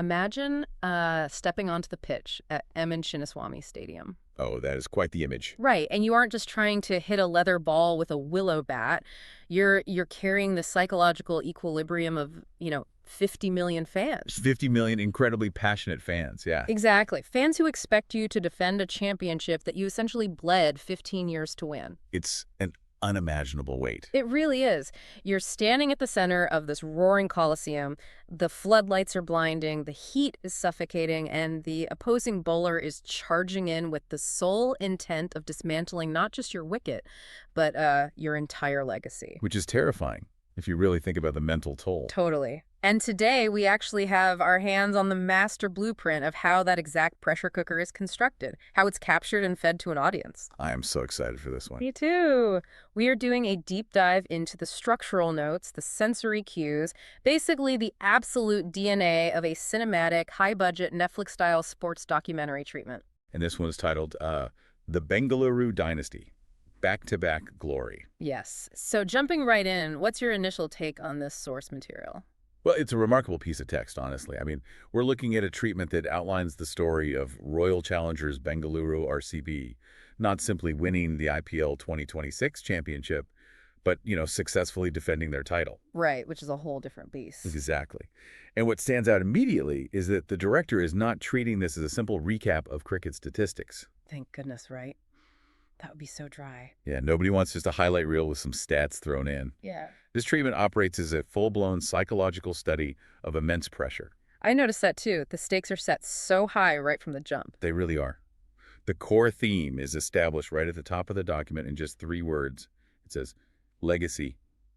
Imagine stepping onto the pitch at Emin Shinnaswamy Stadium. Oh, that is quite the image. Right, and you aren't just trying to hit a leather ball with a willow bat. You're carrying the psychological equilibrium of, 50 million fans. 50 million incredibly passionate fans, yeah. Exactly. Fans who expect you to defend a championship that you essentially bled 15 years to win. It's an unimaginable weight. It really is. You're standing at the center of this roaring coliseum. The floodlights are blinding, the heat is suffocating, and the opposing bowler is charging in with the sole intent of dismantling not just your wicket, but your entire legacy. Which is terrifying, if you really think about the mental toll. Totally. And today, we actually have our hands on the master blueprint of how that exact pressure cooker is constructed, how it's captured and fed to an audience. I am so excited for this one. Me too. We are doing a deep dive into the structural notes, the sensory cues, basically the absolute DNA of a cinematic, high-budget, Netflix-style sports documentary treatment. And this one is titled The Bengaluru Dynasty, Back-to-Back Glory. Yes. So jumping right in, what's your initial take on this source material? Well, it's a remarkable piece of text, honestly. I mean, we're looking at a treatment that outlines the story of Royal Challengers Bengaluru RCB, not simply winning the IPL 2026 championship, but, successfully defending their title. Right, which is a whole different beast. Exactly. And what stands out immediately is that the director is not treating this as a simple recap of cricket statistics. Thank goodness, right? That would be so dry. Yeah, nobody wants just a highlight reel with some stats thrown in. Yeah. This treatment operates as a full-blown psychological study of immense pressure. I noticed that too. The stakes are set so high right from the jump. They really are. The core theme is established right at the top of the document in just 3 words. It says, legacy,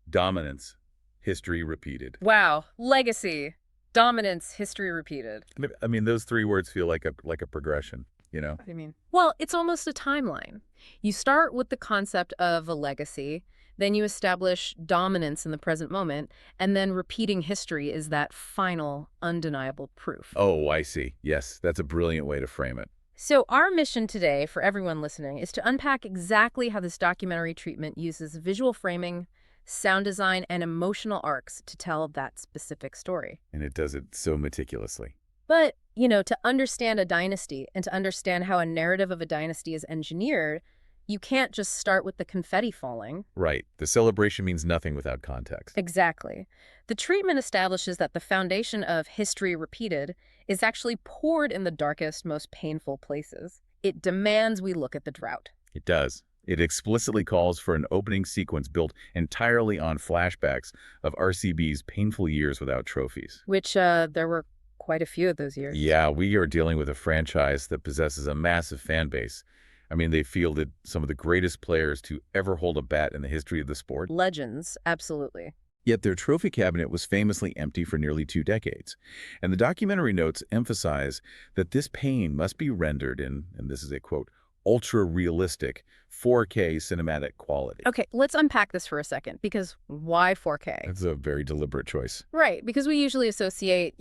dominance, history repeated. Wow. Legacy, dominance, history repeated. I mean, those 3 words feel like a progression, What do you mean? Well, it's almost a timeline. You start with the concept of a legacy, then you establish dominance in the present moment, and then repeating history is that final, undeniable proof. Oh, I see. Yes, that's a brilliant way to frame it. So our mission today, for everyone listening, is to unpack exactly how this documentary treatment uses visual framing, sound design, and emotional arcs to tell that specific story. And it does it so meticulously. But, to understand a dynasty and to understand how a narrative of a dynasty is engineered, you can't just start with the confetti falling. Right. The celebration means nothing without context. Exactly. The treatment establishes that the foundation of history repeated is actually poured in the darkest, most painful places. It demands we look at the drought. It does. It explicitly calls for an opening sequence built entirely on flashbacks of RCB's painful years without trophies. Which there were quite a few of those years. Yeah, we are dealing with a franchise that possesses a massive fan base. I mean, they fielded some of the greatest players to ever hold a bat in the history of the sport. Legends, absolutely. Yet their trophy cabinet was famously empty for nearly 2 decades. And the documentary notes emphasize that this pain must be rendered in, and this is a quote, ultra-realistic 4K cinematic quality. Okay, let's unpack this for a second, because why 4K? That's a very deliberate choice. Right, because we usually associate,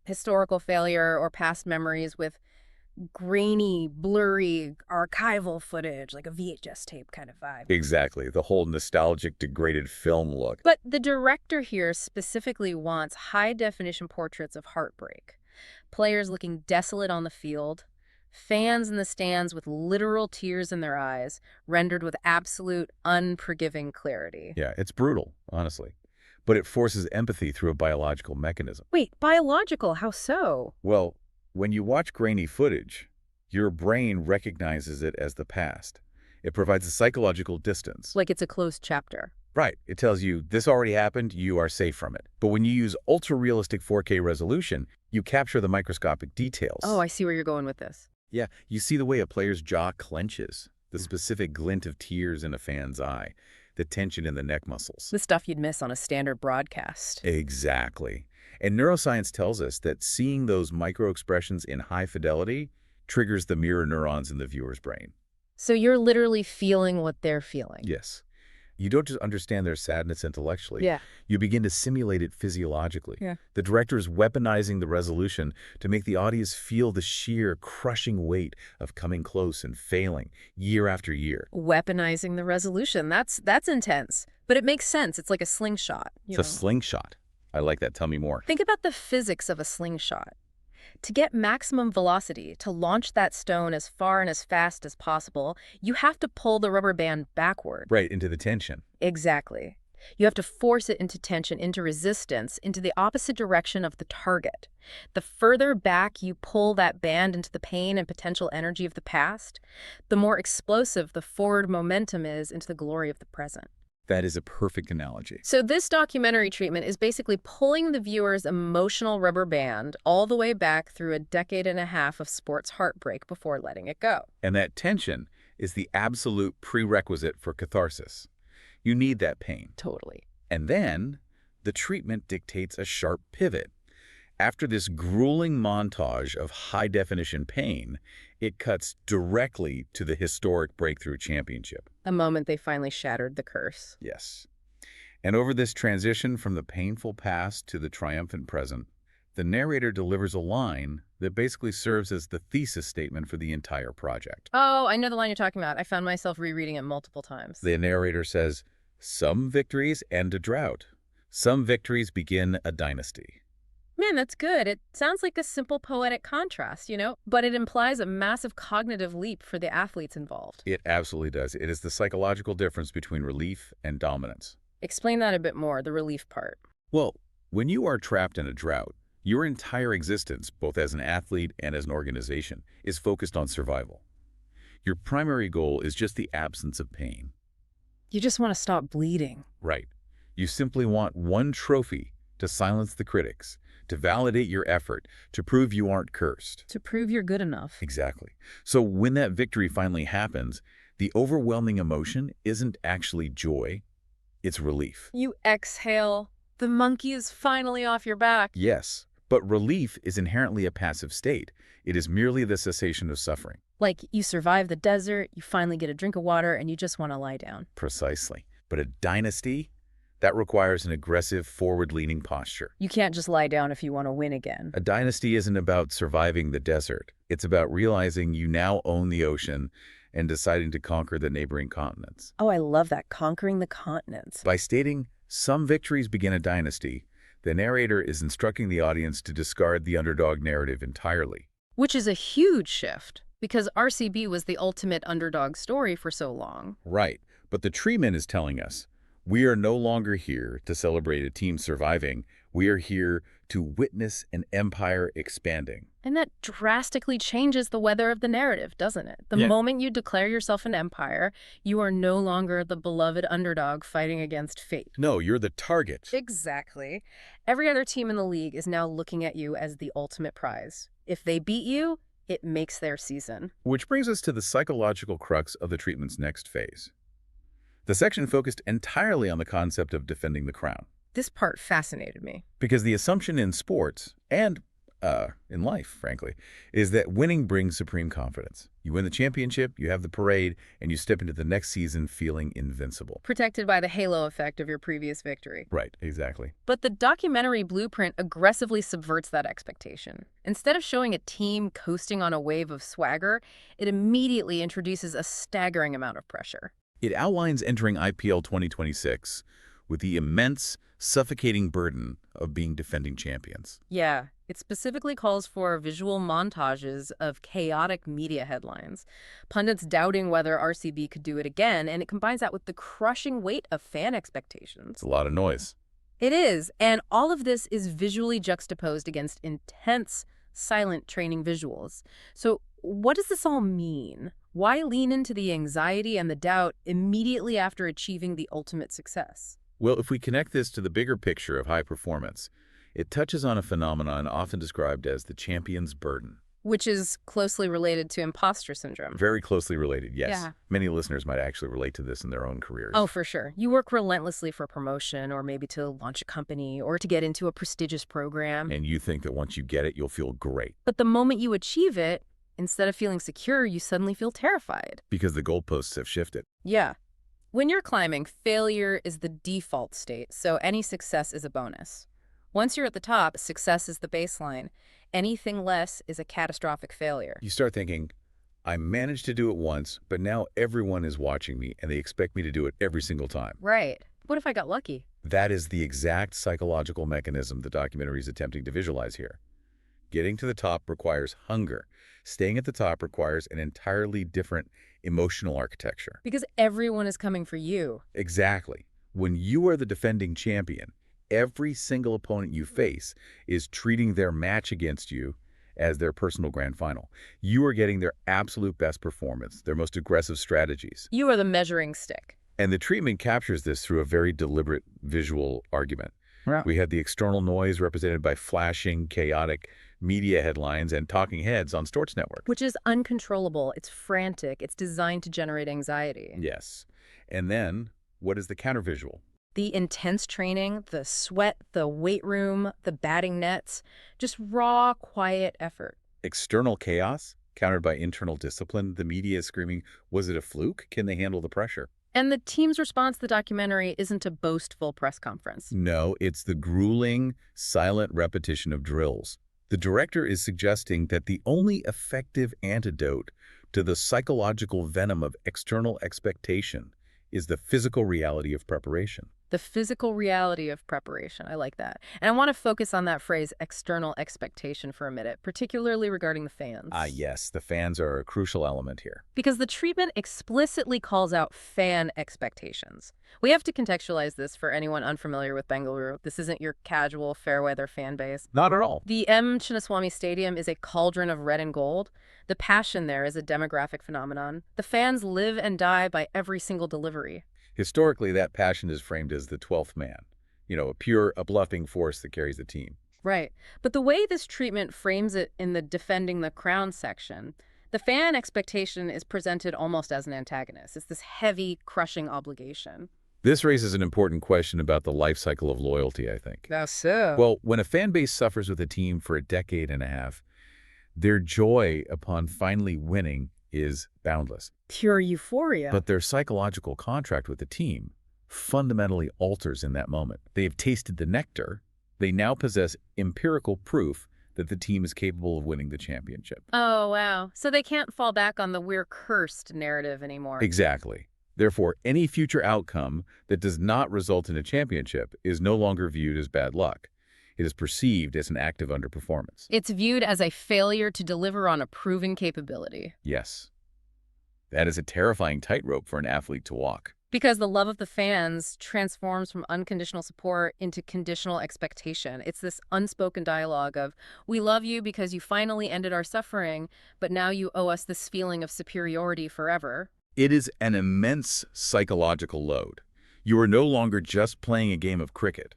historical failure or past memories with grainy, blurry, archival footage, like a VHS tape kind of vibe. Exactly, the whole nostalgic, degraded film look. But the director here specifically wants high-definition portraits of heartbreak. Players looking desolate on the field, fans in the stands with literal tears in their eyes, rendered with absolute, unforgiving clarity. Yeah, it's brutal, honestly. But it forces empathy through a biological mechanism. Wait, biological? How so? Well, when you watch grainy footage, your brain recognizes it as the past. It provides a psychological distance. Like it's a closed chapter. Right. It tells you, this already happened, you are safe from it. But when you use ultra-realistic 4K resolution, you capture the microscopic details. Oh, I see where you're going with this. Yeah, you see the way a player's jaw clenches, the specific glint of tears in a fan's eye, the tension in the neck muscles. The stuff you'd miss on a standard broadcast. Exactly. And neuroscience tells us that seeing those micro-expressions in high fidelity triggers the mirror neurons in the viewer's brain. So you're literally feeling what they're feeling. Yes. You don't just understand their sadness intellectually. Yeah. You begin to simulate it physiologically. Yeah. The director is weaponizing the resolution to make the audience feel the sheer, crushing weight of coming close and failing year after year. Weaponizing the resolution. That's intense. But it makes sense. It's like a slingshot. It's a slingshot. I like that. Tell me more. Think about the physics of a slingshot. To get maximum velocity, to launch that stone as far and as fast as possible, you have to pull the rubber band backward. Right, into the tension. Exactly. You have to force it into tension, into resistance, into the opposite direction of the target. The further back you pull that band into the pain and potential energy of the past, the more explosive the forward momentum is into the glory of the present. That is a perfect analogy. So this documentary treatment is basically pulling the viewer's emotional rubber band all the way back through a decade and a half of sports heartbreak before letting it go. And that tension is the absolute prerequisite for catharsis. You need that pain. Totally. And then the treatment dictates a sharp pivot. After this grueling montage of high-definition pain, it cuts directly to the historic breakthrough championship. A moment they finally shattered the curse. Yes. And over this transition from the painful past to the triumphant present, the narrator delivers a line that basically serves as the thesis statement for the entire project. Oh, I know the line you're talking about. I found myself rereading it multiple times. The narrator says, "Some victories end a drought. Some victories begin a dynasty." Man, that's good. It sounds like a simple poetic contrast, but it implies a massive cognitive leap for the athletes involved. It absolutely does. It is the psychological difference between relief and dominance. Explain that a bit more, the relief part. Well, when you are trapped in a drought, your entire existence, both as an athlete and as an organization, is focused on survival. Your primary goal is just the absence of pain. You just want to stop bleeding. Right. You simply want one trophy to silence the critics, to validate your effort, to prove you aren't cursed. To prove you're good enough. Exactly. So when that victory finally happens, the overwhelming emotion isn't actually joy, it's relief. You exhale. The monkey is finally off your back. Yes, but relief is inherently a passive state. It is merely the cessation of suffering. Like you survive the desert, you finally get a drink of water, and you just want to lie down. Precisely. But a dynasty, that requires an aggressive, forward-leaning posture. You can't just lie down if you want to win again. A dynasty isn't about surviving the desert. It's about realizing you now own the ocean and deciding to conquer the neighboring continents. Oh, I love that, conquering the continents. By stating, "Some victories begin a dynasty," the narrator is instructing the audience to discard the underdog narrative entirely. Which is a huge shift, because RCB was the ultimate underdog story for so long. Right, but the treatment is telling us, we are no longer here to celebrate a team surviving. We are here to witness an empire expanding. And that drastically changes the weather of the narrative, doesn't it? The moment you declare yourself an empire, you are no longer the beloved underdog fighting against fate. No, you're the target. Exactly. Every other team in the league is now looking at you as the ultimate prize. If they beat you, it makes their season. Which brings us to the psychological crux of the treatment's next phase. The section focused entirely on the concept of defending the crown. This part fascinated me. Because the assumption in sports, and in life, frankly, is that winning brings supreme confidence. You win the championship, you have the parade, and you step into the next season feeling invincible. Protected by the halo effect of your previous victory. Right, exactly. But the documentary Blueprint aggressively subverts that expectation. Instead of showing a team coasting on a wave of swagger, it immediately introduces a staggering amount of pressure. It outlines entering IPL 2026 with the immense, suffocating burden of being defending champions. Yeah, it specifically calls for visual montages of chaotic media headlines, pundits doubting whether RCB could do it again, and it combines that with the crushing weight of fan expectations. It's a lot of noise. It is, and all of this is visually juxtaposed against intense, silent training visuals. So what does this all mean? Why lean into the anxiety and the doubt immediately after achieving the ultimate success? Well, if we connect this to the bigger picture of high performance, it touches on a phenomenon often described as the champion's burden. Which is closely related to imposter syndrome. Very closely related, yes. Yeah. Many listeners might actually relate to this in their own careers. Oh, for sure. You work relentlessly for promotion, or maybe to launch a company, or to get into a prestigious program. And you think that once you get it, you'll feel great. But the moment you achieve it, instead of feeling secure, you suddenly feel terrified. Because the goalposts have shifted. Yeah. When you're climbing, failure is the default state, so any success is a bonus. Once you're at the top, success is the baseline. Anything less is a catastrophic failure. You start thinking, I managed to do it once, but now everyone is watching me and they expect me to do it every single time. Right. What if I got lucky? That is the exact psychological mechanism the documentary is attempting to visualize here. Getting to the top requires hunger. Staying at the top requires an entirely different emotional architecture. Because everyone is coming for you. Exactly. When you are the defending champion, every single opponent you face is treating their match against you as their personal grand final. You are getting their absolute best performance, their most aggressive strategies. You are the measuring stick. And the treatment captures this through a very deliberate visual argument. Yeah. We had the external noise represented by flashing, chaotic media headlines and talking heads on Storts Network. Which is uncontrollable. It's frantic. It's designed to generate anxiety. Yes. And then, what is the countervisual? The intense training, the sweat, the weight room, the batting nets, just raw, quiet effort. External chaos, countered by internal discipline. The media is screaming, was it a fluke? Can they handle the pressure? And the team's response to the documentary isn't a boastful press conference. No, it's the grueling, silent repetition of drills. The director is suggesting that the only effective antidote to the psychological venom of external expectation is the physical reality of preparation. The physical reality of preparation. I like that. And I want to focus on that phrase, external expectation, for a minute, particularly regarding the fans. Yes, the fans are a crucial element here. Because the treatment explicitly calls out fan expectations. We have to contextualize this for anyone unfamiliar with Bengaluru. This isn't your casual, fair-weather fan base. Not at all. The M. Chinnaswamy Stadium is a cauldron of red and gold. The passion there is a demographic phenomenon. The fans live and die by every single delivery. Historically, that passion is framed as the 12th man, a pure, uplifting force that carries the team. Right. But the way this treatment frames it in the defending the crown section, the fan expectation is presented almost as an antagonist. It's this heavy, crushing obligation. This raises an important question about the life cycle of loyalty, I think. That's so. Well, when a fan base suffers with a team for a decade and a half, their joy upon finally winning is boundless. Pure euphoria. But their psychological contract with the team fundamentally alters in that moment. They have tasted the nectar. They now possess empirical proof that the team is capable of winning the championship. Oh, wow. So they can't fall back on the "we're cursed" narrative anymore. Exactly. Therefore, any future outcome that does not result in a championship is no longer viewed as bad luck. It is perceived as an act of underperformance. It's viewed as a failure to deliver on a proven capability. Yes. That is a terrifying tightrope for an athlete to walk. Because the love of the fans transforms from unconditional support into conditional expectation. It's this unspoken dialogue of, we love you because you finally ended our suffering, but now you owe us this feeling of superiority forever. It is an immense psychological load. You are no longer just playing a game of cricket.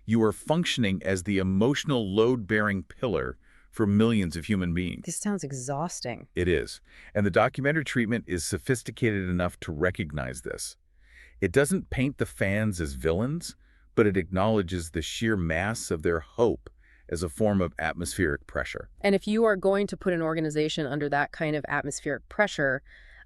You are functioning as the emotional load-bearing pillar for millions of human beings. This sounds exhausting. It is. And the documentary treatment is sophisticated enough to recognize this. It doesn't paint the fans as villains, but it acknowledges the sheer mass of their hope as a form of atmospheric pressure. And if you are going to put an organization under that kind of atmospheric pressure,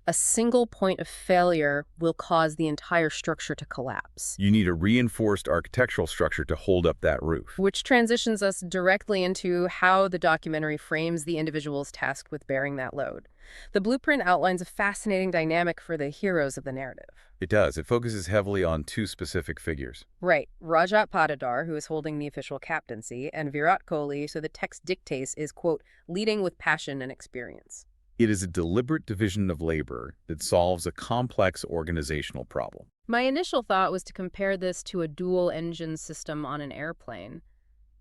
a single point of failure will cause the entire structure to collapse. You need a reinforced architectural structure to hold up that roof. Which transitions us directly into how the documentary frames the individuals tasked with bearing that load. The blueprint outlines a fascinating dynamic for the heroes of the narrative. It does. It focuses heavily on two specific figures. Right. Rajat Patidar, who is holding the official captaincy, and Virat Kohli, so the text dictates, is, quote, leading with passion and experience. It is a deliberate division of labor that solves a complex organizational problem. My initial thought was to compare this to a dual-engine system on an airplane.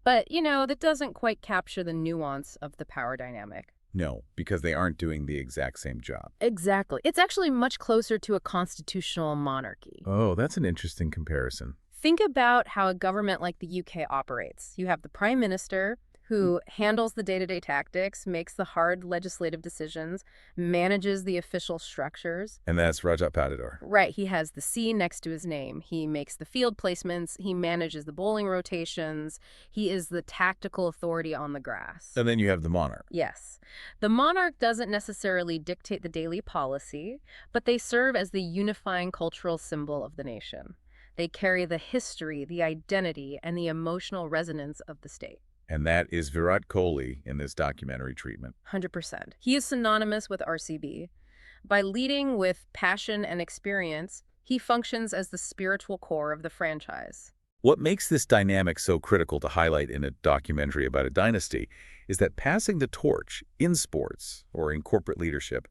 But, that doesn't quite capture the nuance of the power dynamic. No, because they aren't doing the exact same job. Exactly. It's actually much closer to a constitutional monarchy. Oh, that's an interesting comparison. Think about how a government like the UK operates. You have the Prime Minister, who handles the day-to-day tactics, makes the hard legislative decisions, manages the official structures. And that's Rajat Patidar. Right. He has the C next to his name. He makes the field placements. He manages the bowling rotations. He is the tactical authority on the grass. And then you have the monarch. Yes. The monarch doesn't necessarily dictate the daily policy, but they serve as the unifying cultural symbol of the nation. They carry the history, the identity, and the emotional resonance of the state. And that is Virat Kohli in this documentary treatment. 100%. He is synonymous with RCB. By leading with passion and experience, he functions as the spiritual core of the franchise. What makes this dynamic so critical to highlight in a documentary about a dynasty is that passing the torch in sports or in corporate leadership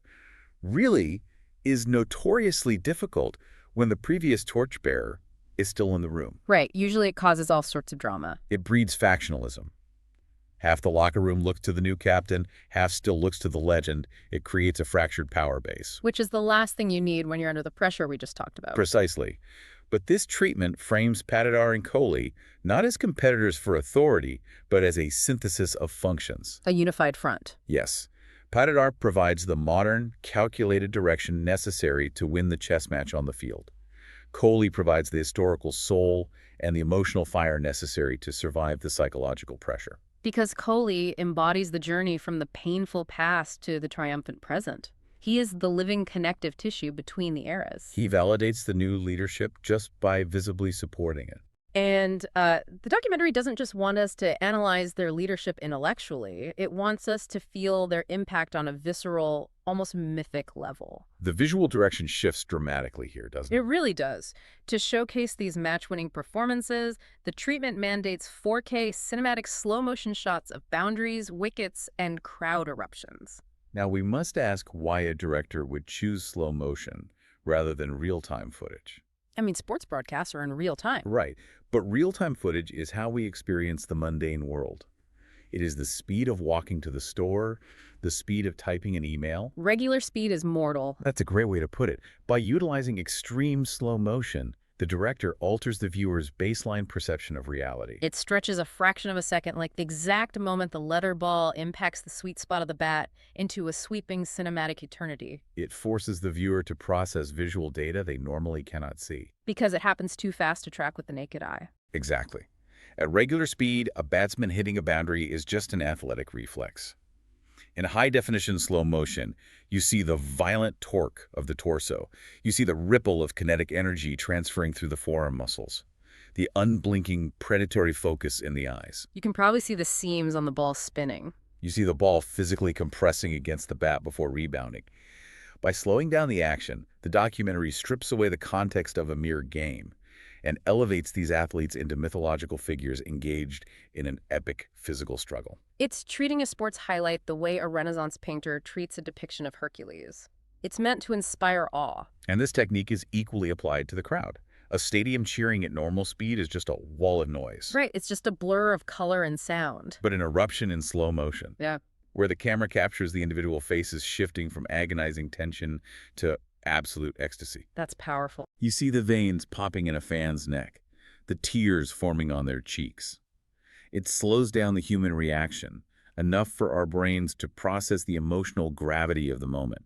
really is notoriously difficult when the previous torchbearer is still in the room. Right. Usually it causes all sorts of drama. It breeds factionalism. Half the locker room looks to the new captain, half still looks to the legend. It creates a fractured power base. Which is the last thing you need when you're under the pressure we just talked about. Precisely. But this treatment frames Patidar and Kohli not as competitors for authority, but as a synthesis of functions. A unified front. Yes. Patidar provides the modern, calculated direction necessary to win the chess match on the field. Kohli provides the historical soul and the emotional fire necessary to survive the psychological pressure. Because Kohli embodies the journey from the painful past to the triumphant present. He is the living connective tissue between the eras. He validates the new leadership just by visibly supporting it. And the documentary doesn't just want us to analyze their leadership intellectually. It wants us to feel their impact on a visceral, almost mythic level. The visual direction shifts dramatically here, doesn't it? It really does. To showcase these match-winning performances, the treatment mandates 4K cinematic slow-motion shots of boundaries, wickets, and crowd eruptions. Now, we must ask why a director would choose slow motion rather than real-time footage. I mean, sports broadcasts are in real time. Right, but real-time footage is how we experience the mundane world. It is the speed of walking to the store, the speed of typing an email. Regular speed is mortal. That's a great way to put it. By utilizing extreme slow motion, the director alters the viewer's baseline perception of reality. It stretches a fraction of a second, like the exact moment the leather ball impacts the sweet spot of the bat, into a sweeping cinematic eternity. It forces the viewer to process visual data they normally cannot see. Because it happens too fast to track with the naked eye. Exactly. At regular speed, a batsman hitting a boundary is just an athletic reflex. In high-definition slow motion, you see the violent torque of the torso. You see the ripple of kinetic energy transferring through the forearm muscles. The unblinking, predatory focus in the eyes. You can probably see the seams on the ball spinning. You see the ball physically compressing against the bat before rebounding. By slowing down the action, the documentary strips away the context of a mere game and elevates these athletes into mythological figures engaged in an epic physical struggle. It's treating a sports highlight the way a Renaissance painter treats a depiction of Hercules. It's meant to inspire awe. And this technique is equally applied to the crowd. A stadium cheering at normal speed is just a wall of noise. Right, it's just a blur of color and sound. But an eruption in slow motion. Yeah. Where the camera captures the individual faces shifting from agonizing tension to absolute ecstasy. That's powerful. You see the veins popping in a fan's neck, the tears forming on their cheeks. It slows down the human reaction, enough for our brains to process the emotional gravity of the moment.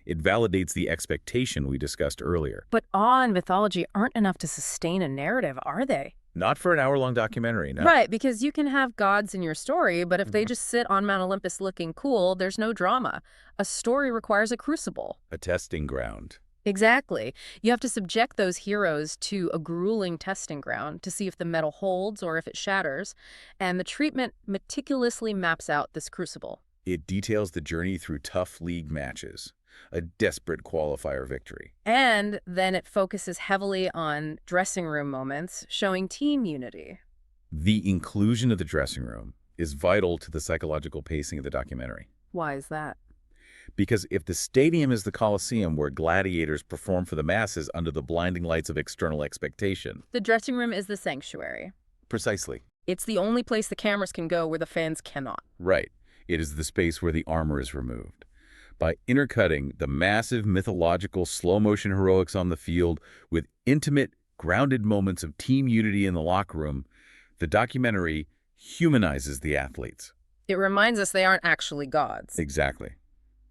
It validates the expectation we discussed earlier. But awe and mythology aren't enough to sustain a narrative, are they? Not for an hour-long documentary, no. Right, because you can have gods in your story, but if they just sit on Mount Olympus looking cool, there's no drama. A story requires a crucible. A testing ground. Exactly. You have to subject those heroes to a grueling testing ground to see if the metal holds or if it shatters, and the treatment meticulously maps out this crucible. It details the journey through tough league matches, a desperate qualifier victory. And then it focuses heavily on dressing room moments, showing team unity. The inclusion of the dressing room is vital to the psychological pacing of the documentary. Why is that? Because if the stadium is the Colosseum where gladiators perform for the masses under the blinding lights of external expectation. The dressing room is the sanctuary. Precisely. It's the only place the cameras can go where the fans cannot. Right. It is the space where the armor is removed. By intercutting the massive mythological slow-motion heroics on the field with intimate, grounded moments of team unity in the locker room, the documentary humanizes the athletes. It reminds us they aren't actually gods. Exactly.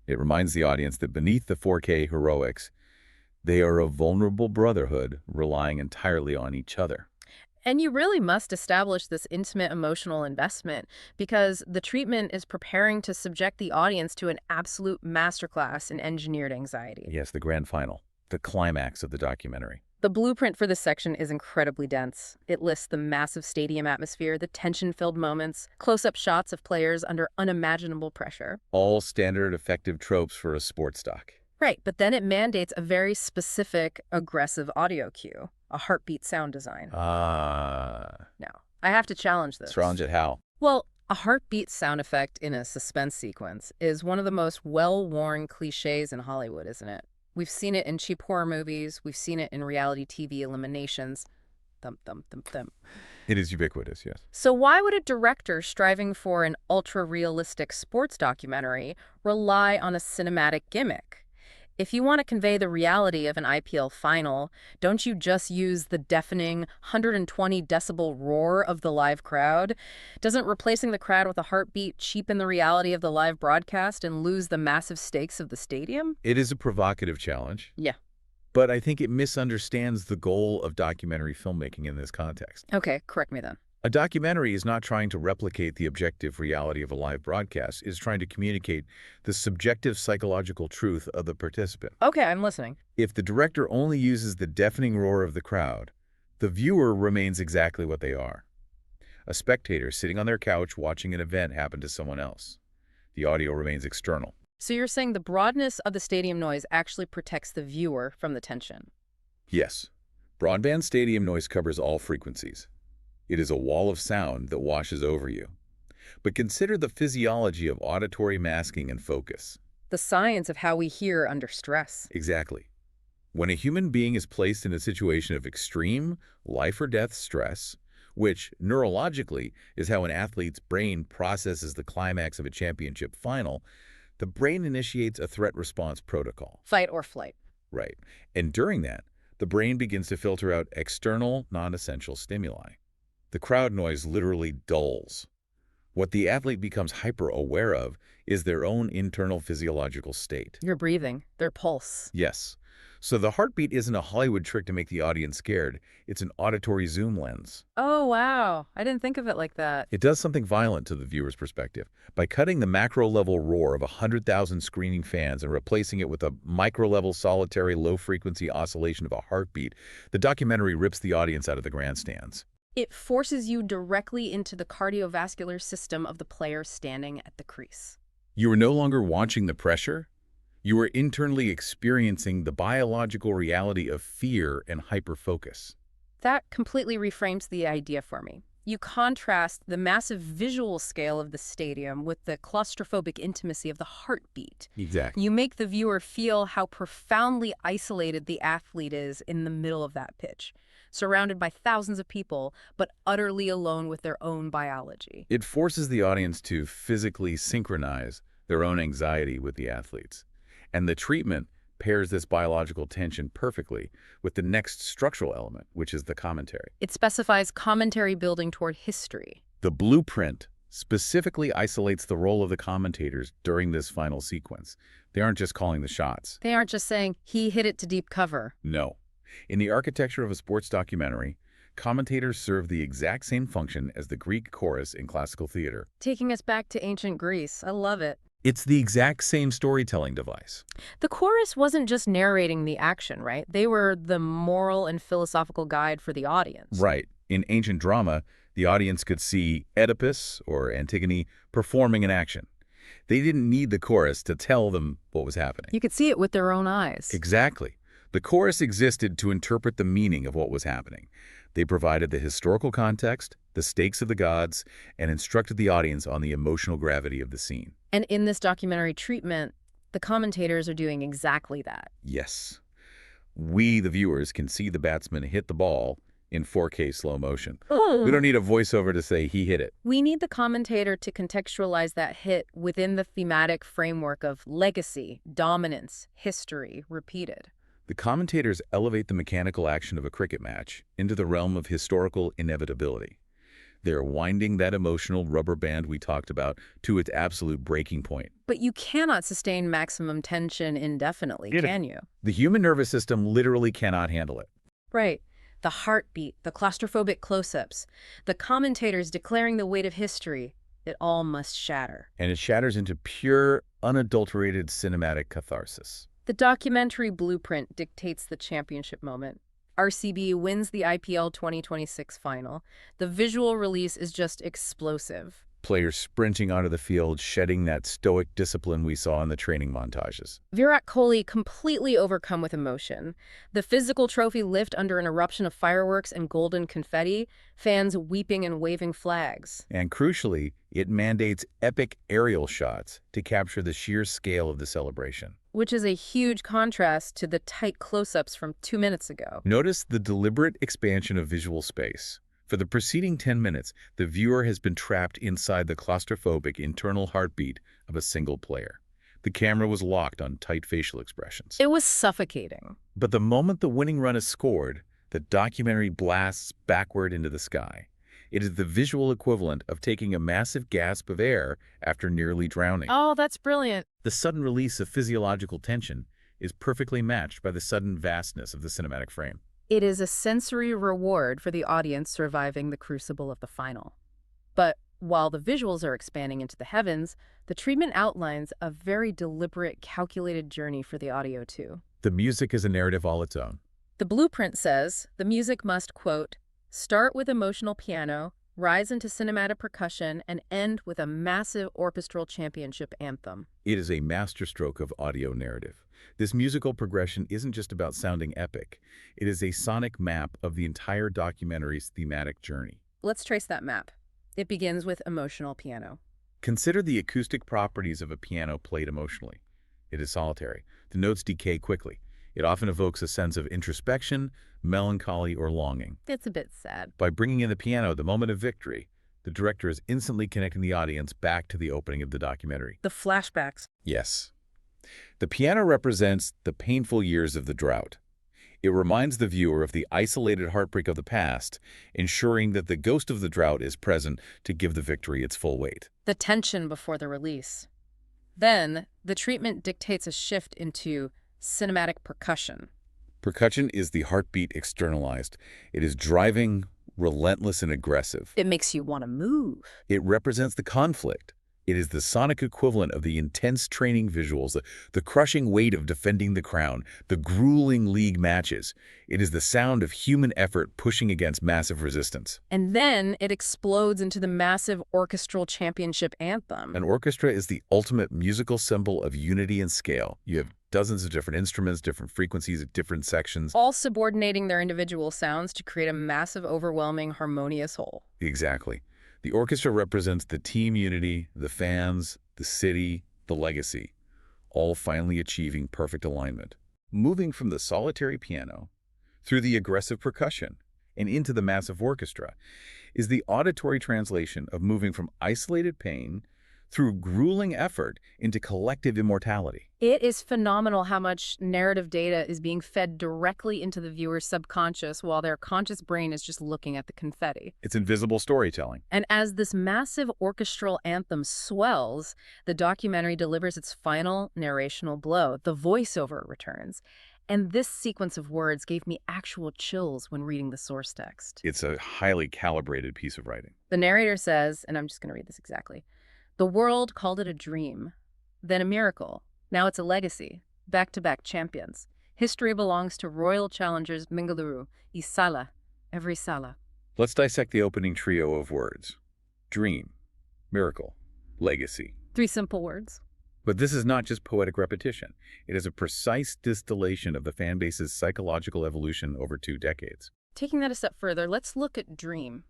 It reminds the audience that beneath the 4K heroics, they are a vulnerable brotherhood relying entirely on each other. And you really must establish this intimate emotional investment because the treatment is preparing to subject the audience to an absolute masterclass in engineered anxiety. Yes, the grand final, the climax of the documentary. The blueprint for this section is incredibly dense. It lists the massive stadium atmosphere, the tension-filled moments, close-up shots of players under unimaginable pressure. All standard effective tropes for a sports doc. Right, but then it mandates a very specific, aggressive audio cue, a heartbeat sound design. Ah. Now, I have to challenge this. Challenge it how? Well, A heartbeat sound effect in a suspense sequence is one of the most well-worn cliches in Hollywood, isn't it? We've seen it in cheap horror movies, we've seen it in reality TV eliminations. Thump, thump, thump, thump. It is ubiquitous, yes. So why would a director striving for an ultra-realistic sports documentary rely on a cinematic gimmick? If you want to convey the reality of an IPL final, don't you just use the deafening 120 decibel roar of the live crowd? Doesn't replacing the crowd with a heartbeat cheapen the reality of the live broadcast and lose the massive stakes of the stadium? It is a provocative challenge, Yeah. but I think it misunderstands the goal of documentary filmmaking in this context. Okay, correct me then. A documentary is not trying to replicate the objective reality of a live broadcast. It is trying to communicate the subjective psychological truth of the participant. Okay, I'm listening. If the director only uses the deafening roar of the crowd, the viewer remains exactly what they are. A spectator sitting on their couch watching an event happen to someone else. The audio remains external. So you're saying the broadness of the stadium noise actually protects the viewer from the tension? Yes, broadband stadium noise covers all frequencies. It is a wall of sound that washes over you. But consider the physiology of auditory masking and focus. The science of how we hear under stress. Exactly. When a human being is placed in a situation of extreme, life-or-death stress, which, neurologically, is how an athlete's brain processes the climax of a championship final, the brain initiates a threat response protocol. Fight or flight. Right. And during that, the brain begins to filter out external, non-essential stimuli. The crowd noise literally dulls. What the athlete becomes hyper-aware of is their own internal physiological state. Your breathing, their pulse. Yes. So the heartbeat isn't a Hollywood trick to make the audience scared. It's an auditory zoom lens. Oh, wow. I didn't think of it like that. It does something violent to the viewer's perspective. By cutting the macro-level roar of 100,000 screening fans and replacing it with a micro-level solitary low-frequency oscillation of a heartbeat, the documentary rips the audience out of the grandstands. It forces you directly into the cardiovascular system of the player standing at the crease. You are no longer watching the pressure. You are internally experiencing the biological reality of fear and hyperfocus. That completely reframes the idea for me. You contrast the massive visual scale of the stadium with the claustrophobic intimacy of the heartbeat. Exactly. You make the viewer feel how profoundly isolated the athlete is in the middle of that pitch, surrounded by thousands of people, but utterly alone with their own biology. It forces the audience to physically synchronize their own anxiety with the athletes. And the treatment pairs this biological tension perfectly with the next structural element, which is the commentary. It specifies commentary building toward history. The blueprint specifically isolates the role of the commentators during this final sequence. They aren't just calling the shots. They aren't just saying, he hit it to deep cover. No. In the architecture of a sports documentary, commentators serve the exact same function as the Greek chorus in classical theater. Taking us back to ancient Greece. I love it. It's the exact same storytelling device. The chorus wasn't just narrating the action, right? They were the moral and philosophical guide for the audience. Right. In ancient drama, the audience could see Oedipus, or Antigone, performing an action. They didn't need the chorus to tell them what was happening. You could see it with their own eyes. Exactly. The chorus existed to interpret the meaning of what was happening. They provided the historical context, the stakes of the gods, and instructed the audience on the emotional gravity of the scene. And in this documentary treatment, the commentators are doing exactly that. Yes. We, the viewers, can see the batsman hit the ball in 4K slow motion. We don't need a voiceover to say he hit it. We need the commentator to contextualize that hit within the thematic framework of legacy, dominance, history, repeated. The commentators elevate the mechanical action of a cricket match into the realm of historical inevitability. They're winding that emotional rubber band we talked about to its absolute breaking point. But you cannot sustain maximum tension indefinitely, can you? The human nervous system literally cannot handle it. Right. The heartbeat, the claustrophobic close-ups, the commentators declaring the weight of history, it all must shatter. And it shatters into pure, unadulterated cinematic catharsis. The documentary blueprint dictates the championship moment. RCB wins the IPL 2026 final. The visual release is just explosive. Players sprinting onto the field, shedding that stoic discipline we saw in the training montages. Virat Kohli completely overcome with emotion. The physical trophy lift under an eruption of fireworks and golden confetti, fans weeping and waving flags. And crucially, it mandates epic aerial shots to capture the sheer scale of the celebration. Which is a huge contrast to the tight close-ups from 2 minutes ago. Notice the deliberate expansion of visual space. For the preceding 10 minutes, the viewer has been trapped inside the claustrophobic internal heartbeat of a single player. The camera was locked on tight facial expressions. It was suffocating. But the moment the winning run is scored, the documentary blasts backward into the sky. It is the visual equivalent of taking a massive gasp of air after nearly drowning. Oh, that's brilliant. The sudden release of physiological tension is perfectly matched by the sudden vastness of the cinematic frame. It is a sensory reward for the audience surviving the crucible of the final. But while the visuals are expanding into the heavens, the treatment outlines a very deliberate, calculated journey for the audio too. The music is a narrative all its own. The blueprint says the music must, quote, start with emotional piano, rise into cinematic percussion, and end with a massive orchestral championship anthem. It is a masterstroke of audio narrative. This musical progression isn't just about sounding epic. It is a sonic map of the entire documentary's thematic journey. Let's trace that map. It begins with emotional piano. Consider the acoustic properties of a piano played emotionally. It is solitary. The notes decay quickly. It often evokes a sense of introspection, melancholy, or longing. It's a bit sad. By bringing in the piano at the moment of victory, the director is instantly connecting the audience back to the opening of the documentary. The flashbacks. Yes. The piano represents the painful years of the drought. It reminds the viewer of the isolated heartbreak of the past, ensuring that the ghost of the drought is present to give the victory its full weight. The tension before the release. Then, the treatment dictates a shift into cinematic percussion. Percussion is the heartbeat externalized. It is driving, relentless, and aggressive. It makes you want to move. It represents the conflict. It is the sonic equivalent of the intense training visuals, the crushing weight of defending the crown, the grueling league matches. It is the sound of human effort pushing against massive resistance. And then it explodes into the massive orchestral championship anthem. An orchestra is the ultimate musical symbol of unity and scale. You have dozens of different instruments, different frequencies at different sections. All subordinating their individual sounds to create a massive, overwhelming, harmonious whole. Exactly. The orchestra represents the team unity, the fans, the city, the legacy, all finally achieving perfect alignment. Moving from the solitary piano through the aggressive percussion and into the massive orchestra is the auditory translation of moving from isolated pain through grueling effort into collective immortality. It is phenomenal how much narrative data is being fed directly into the viewer's subconscious while their conscious brain is just looking at the confetti. It's invisible storytelling. And as this massive orchestral anthem swells, the documentary delivers its final narrational blow. The voiceover returns. And this sequence of words gave me actual chills when reading the source text. It's a highly calibrated piece of writing. The narrator says, and I'm just going to read this exactly, the world called it a dream, then a miracle. Now it's a legacy. Back-to-back champions. History belongs to Royal Challengers Bengaluru, Isala, every Sala. Let's dissect the opening trio of words. Dream, miracle, legacy. 3 simple words. But this is not just poetic repetition. It is a precise distillation of the fanbase's psychological evolution over 2 decades. Taking that a step further, let's look at dream.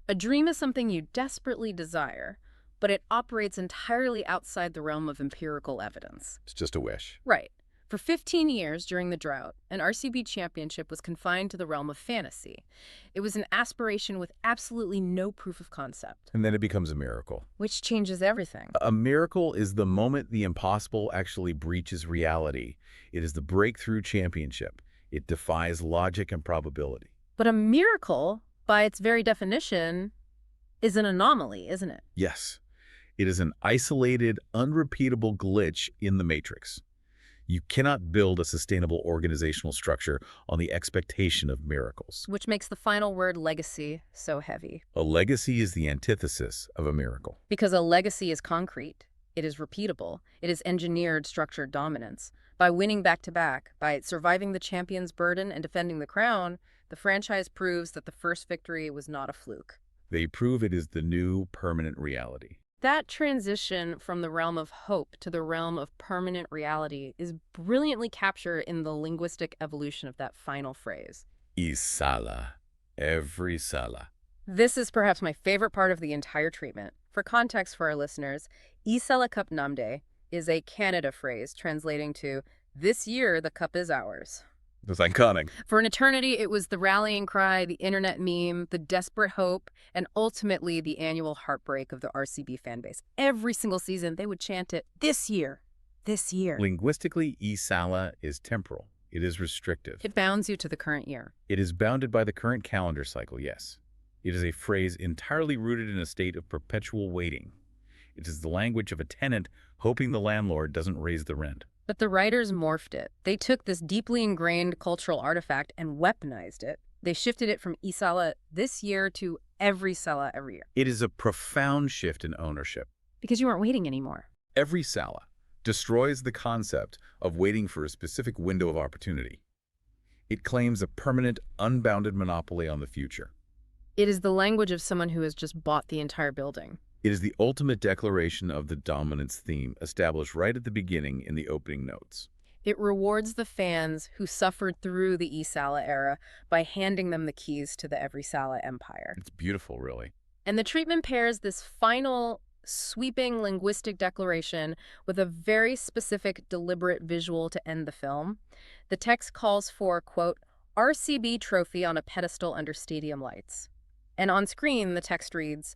A dream is something you desperately desire, but it operates entirely outside the realm of empirical evidence. It's just a wish. Right. For 15 years during the drought, an RCB championship was confined to the realm of fantasy. It was an aspiration with absolutely no proof of concept. And then it becomes a miracle. Which changes everything. A miracle is the moment the impossible actually breaches reality. It is the breakthrough championship. It defies logic and probability. But a miracle, by its very definition, is an anomaly, isn't it? Yes. It is an isolated, unrepeatable glitch in the matrix. You cannot build a sustainable organizational structure on the expectation of miracles. Which makes the final word legacy so heavy. A legacy is the antithesis of a miracle. Because a legacy is concrete. It is repeatable. It is engineered structured dominance. By winning back-to-back, by surviving the champion's burden and defending the crown, the franchise proves that the first victory was not a fluke. They prove it is the new permanent reality. That transition from the realm of hope to the realm of permanent reality is brilliantly captured in the linguistic evolution of that final phrase. Isala. Every sala. This is perhaps my favorite part of the entire treatment. For context for our listeners, Isala Cup Namde is a Canada phrase translating to, "This year the cup is ours." That's iconic. For an eternity, it was the rallying cry, the internet meme, the desperate hope, and ultimately the annual heartbreak of the RCB fan base. Every single season, they would chant it, "This year, this year." Linguistically, Isala is temporal. It is restrictive. It bounds you to the current year. It is bounded by the current calendar cycle, yes. It is a phrase entirely rooted in a state of perpetual waiting. It is the language of a tenant hoping the landlord doesn't raise the rent. But the writers morphed it. They took this deeply ingrained cultural artifact and weaponized it. They shifted it from Isala this year to every Sala every year. It is a profound shift in ownership. Because you aren't waiting anymore. Every Sala destroys the concept of waiting for a specific window of opportunity. It claims a permanent, unbounded monopoly on the future. It is the language of someone who has just bought the entire building. It is the ultimate declaration of the dominance theme established right at the beginning in the opening notes. It rewards the fans who suffered through the Isala era by handing them the keys to the Every Sala empire. It's beautiful, really. And the treatment pairs this final, sweeping linguistic declaration with a very specific, deliberate visual to end the film. The text calls for, quote, "RCB trophy on a pedestal under stadium lights." And on screen, the text reads,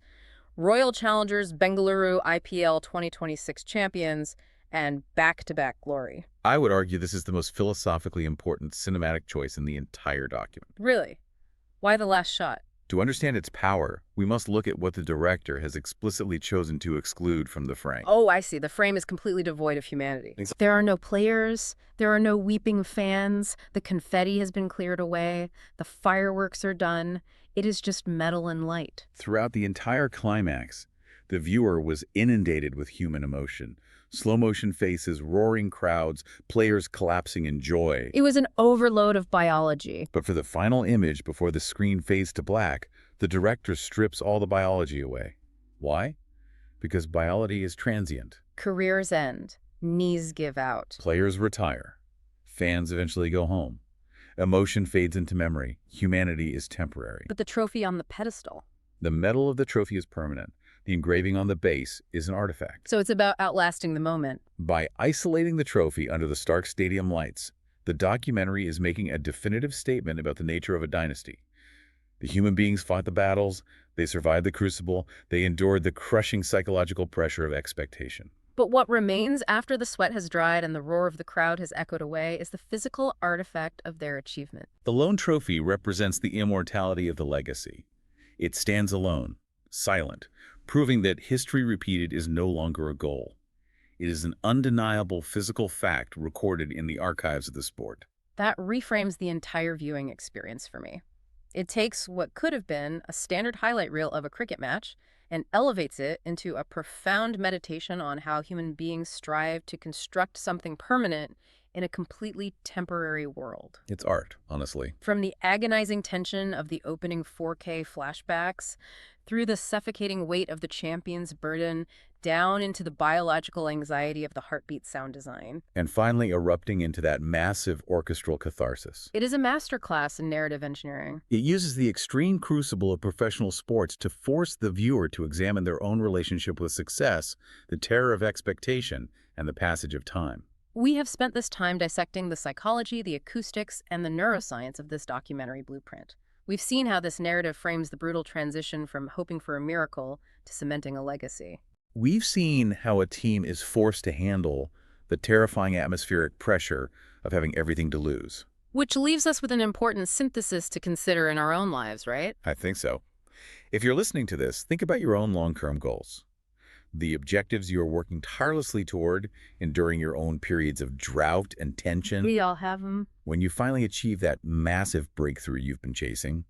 "Royal Challengers Bengaluru IPL 2026 champions and back-to-back glory." I would argue this is the most philosophically important cinematic choice in the entire document. Really? Why the last shot? To understand its power, we must look at what the director has explicitly chosen to exclude from the frame. Oh, I see. The frame is completely devoid of humanity. There are no players. There are no weeping fans. The confetti has been cleared away. The fireworks are done. It is just metal and light. Throughout the entire climax, the viewer was inundated with human emotion. Slow-motion faces, roaring crowds, players collapsing in joy. It was an overload of biology. But for the final image before the screen fades to black, the director strips all the biology away. Why? Because biology is transient. Careers end. Knees give out. Players retire. Fans eventually go home. Emotion fades into memory. Humanity is temporary. But the trophy on the pedestal. The metal of the trophy is permanent. The engraving on the base is an artifact. So it's about outlasting the moment. By isolating the trophy under the Stark Stadium lights, the documentary is making a definitive statement about the nature of a dynasty. The human beings fought the battles, they survived the crucible, they endured the crushing psychological pressure of expectation. But what remains after the sweat has dried and the roar of the crowd has echoed away is the physical artifact of their achievement. The lone trophy represents the immortality of the legacy. It stands alone, silent, proving that history repeated is no longer a goal. It is an undeniable physical fact recorded in the archives of the sport. That reframes the entire viewing experience for me. It takes what could have been a standard highlight reel of a cricket match and elevates it into a profound meditation on how human beings strive to construct something permanent in a completely temporary world. It's art, honestly. From the agonizing tension of the opening 4K flashbacks, through the suffocating weight of the champion's burden, down into the biological anxiety of the heartbeat sound design. And finally erupting into that massive orchestral catharsis. It is a masterclass in narrative engineering. It uses the extreme crucible of professional sports to force the viewer to examine their own relationship with success, the terror of expectation, and the passage of time. We have spent this time dissecting the psychology, the acoustics, and the neuroscience of this documentary blueprint. We've seen how this narrative frames the brutal transition from hoping for a miracle to cementing a legacy. We've seen how a team is forced to handle the terrifying atmospheric pressure of having everything to lose. Which leaves us with an important synthesis to consider in our own lives, right? I think so. If you're listening to this, think about your own long-term goals. The objectives you are working tirelessly toward, enduring your own periods of drought and tension. We all have them. When you finally achieve that massive breakthrough you've been chasing,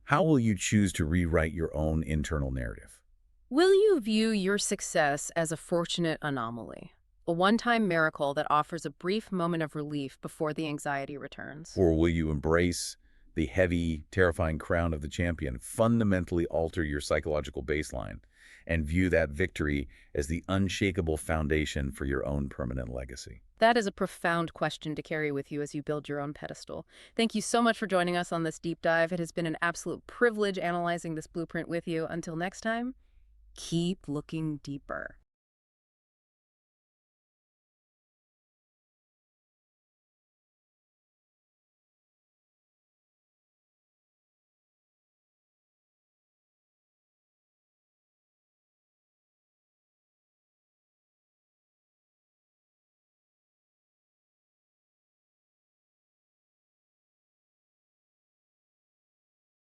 how will you choose to rewrite your own internal narrative? Will you view your success as a fortunate anomaly, a one-time miracle that offers a brief moment of relief before the anxiety returns? Or will you embrace the heavy, terrifying crown of the champion, fundamentally alter your psychological baseline and view that victory as the unshakable foundation for your own permanent legacy? That is a profound question to carry with you as you build your own pedestal. Thank you so much for joining us on this deep dive. It has been an absolute privilege analyzing this blueprint with you. Until next time, keep looking deeper.